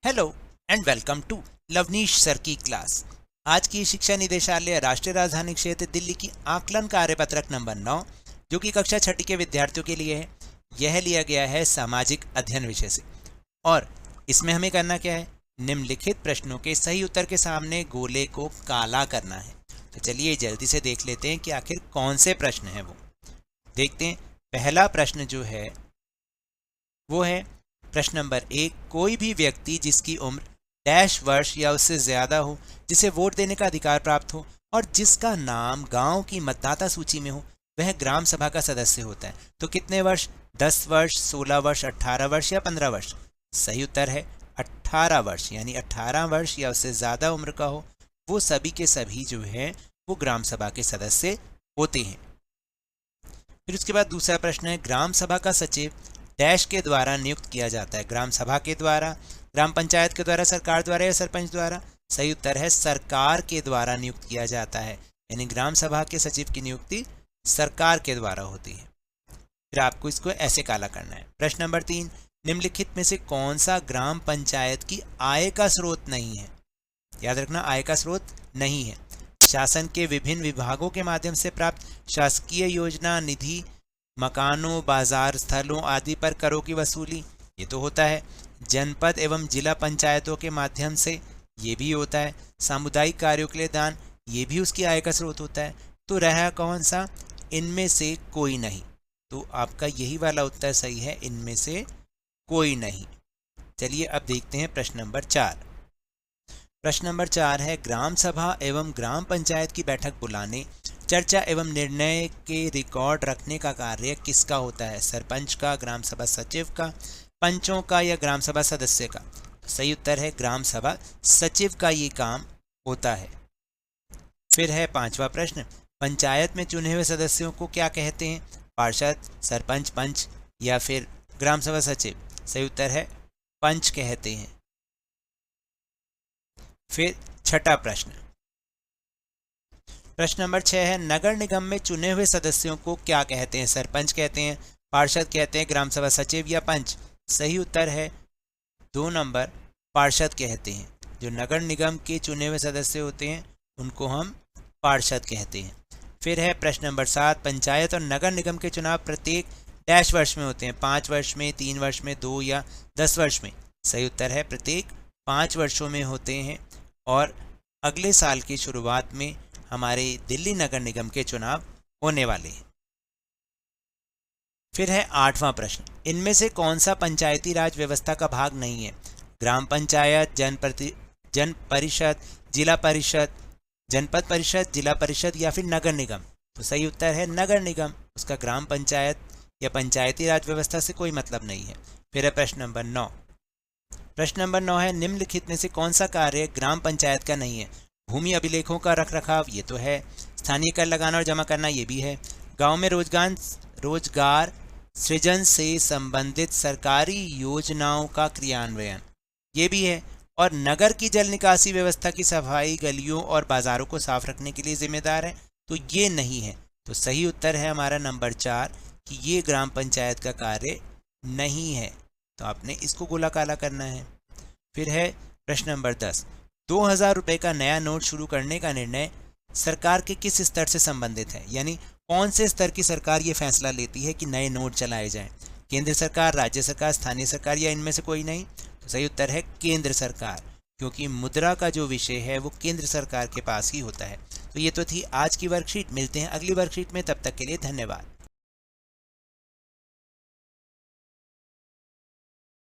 Hello and welcome to Lavneesh sir की क्लास। आज की शिक्षा निदेशालय राष्ट्रीय राजधानी क्षेत्र दिल्ली की आकलन कार्यपत्रक नंबर 9 जो कि कक्षा छठी के विद्यार्थियों के लिए है, यह लिया गया है सामाजिक अध्ययन विषय से। और इसमें हमें करना क्या है, निम्नलिखित प्रश्नों के सही उत्तर के सामने गोले को काला करना है। तो चलिए जल्दी से देख लेते हैं कि आखिर कौन से प्रश्न हैं। वो देखते हैं। पहला प्रश्न जो है वो है प्रश्न नंबर 1। कोई भी व्यक्ति जिसकी उम्र डैश वर्ष या उससे ज्यादा हो, जिसे वोट देने का अधिकार प्राप्त हो और जिसका नाम गांव की मतदाता सूची में हो, वह ग्राम सभा का सदस्य होता है। तो कितने वर्ष? 10 वर्ष, 16 वर्ष, 18 वर्ष या 15 वर्ष? सही उत्तर है 18 वर्ष, यानी 18 वर्ष या उससे ज्यादा उम्र का हो वो सभी के सभी जो है वो ग्राम सभा के सदस्य होते हैं। फिर उसके बाद दूसरा प्रश्न है, ग्राम सभा का सचिव डैश के द्वारा नियुक्त किया जाता है। ग्राम सभा के द्वारा, ग्राम पंचायत के द्वारा, सरकार द्वारा या सरपंच द्वारा? सही उत्तर है सरकार के द्वारा नियुक्त किया जाता है, यानी ग्राम सभा के सचिव की नियुक्ति सरकार के द्वारा होती है। फिर आपको इसको ऐसे काला करना है। प्रश्न नंबर 3। निम्नलिखित में से कौन सा ग्राम पंचायत की आय का स्रोत नहीं है? याद रखना, आय का स्रोत नहीं है। शासन के विभिन्न विभागों के माध्यम से प्राप्त शासकीय योजना, निधि, मकानों, बाजार स्थलों आदि पर करों की वसूली, ये तो होता है। जनपद एवं जिला पंचायतों के माध्यम से, ये भी होता है। सामुदायिक कार्यों के लिए दान, ये भी उसकी आय का स्रोत होता है। तो रहा कौन सा? इनमें से कोई नहीं। तो आपका यही वाला उत्तर सही है, इनमें से कोई नहीं। चलिए अब देखते हैं प्रश्न नंबर 4। प्रश्न नंबर 4 है, ग्राम सभा एवं ग्राम पंचायत की बैठक बुलाने, चर्चा एवं निर्णय के रिकॉर्ड रखने का कार्य किसका होता है? सरपंच का, ग्राम सभा सचिव का, पंचों का या ग्राम सभा सदस्य का? सही उत्तर है ग्राम सभा सचिव का ये काम होता है। फिर है 5वां प्रश्न, पंचायत में चुने हुए सदस्यों को क्या कहते हैं? पार्षद, सरपंच, पंच या फिर ग्राम सभा सचिव? सही उत्तर है पंच कहते हैं। फिर 6वां प्रश्न, प्रश्न नंबर 6 है, नगर निगम में चुने हुए सदस्यों को क्या कहते हैं? सरपंच कहते हैं, पार्षद कहते हैं, ग्राम सभा सचिव या पंच? सही उत्तर है 2 नंबर, पार्षद कहते हैं। जो नगर निगम के चुने हुए सदस्य होते हैं उनको हम पार्षद कहते हैं। फिर है प्रश्न नंबर 7, पंचायत और नगर निगम के चुनाव प्रत्येक डैश वर्ष में होते हैं? 5 वर्ष में, 3 वर्ष में, 2 या 10 वर्ष में? सही उत्तर है प्रत्येक 5 वर्षों में होते हैं और अगले साल की शुरुआत में हमारे दिल्ली नगर निगम के चुनाव होने वाले हैं। फिर है 8वां प्रश्न, इनमें से कौन सा पंचायती राज व्यवस्था का भाग नहीं है? ग्राम पंचायत, जन परिषद, जिला परिषद, जनपद परिषद, जिला परिषद या फिर नगर निगम? तो सही उत्तर है नगर निगम। उसका ग्राम पंचायत या पंचायती राज व्यवस्था से कोई मतलब नहीं है। फिर है प्रश्न नंबर 9। प्रश्न नंबर 9 है, निम्नलिखित में से कौन सा कार्य ग्राम पंचायत का नहीं है? भूमि अभिलेखों का रख रखाव, ये तो है। स्थानीय कर लगाना और जमा करना, ये भी है। गांव में रोजगार सृजन से संबंधित सरकारी योजनाओं का क्रियान्वयन, ये भी है। और नगर की जल निकासी व्यवस्था की सफाई, गलियों और बाजारों को साफ रखने के लिए जिम्मेदार है, तो ये नहीं है। तो सही उत्तर है हमारा नंबर 4 कि ये ग्राम पंचायत का कार्य नहीं है। तो आपने इसको गोला काला करना है। फिर है प्रश्न नंबर 10, 2000 रुपये का नया नोट शुरू करने का निर्णय सरकार के किस स्तर से संबंधित है? यानी कौन से स्तर की सरकार ये फैसला लेती है कि नए नोट चलाए जाएं? केंद्र सरकार, राज्य सरकार, स्थानीय सरकार या इनमें से कोई नहीं? तो सही उत्तर है केंद्र सरकार, क्योंकि मुद्रा का जो विषय है वो केंद्र सरकार के पास ही होता है। तो ये तो थी आज की वर्कशीट। मिलते हैं अगली वर्कशीट में, तब तक के लिए धन्यवाद।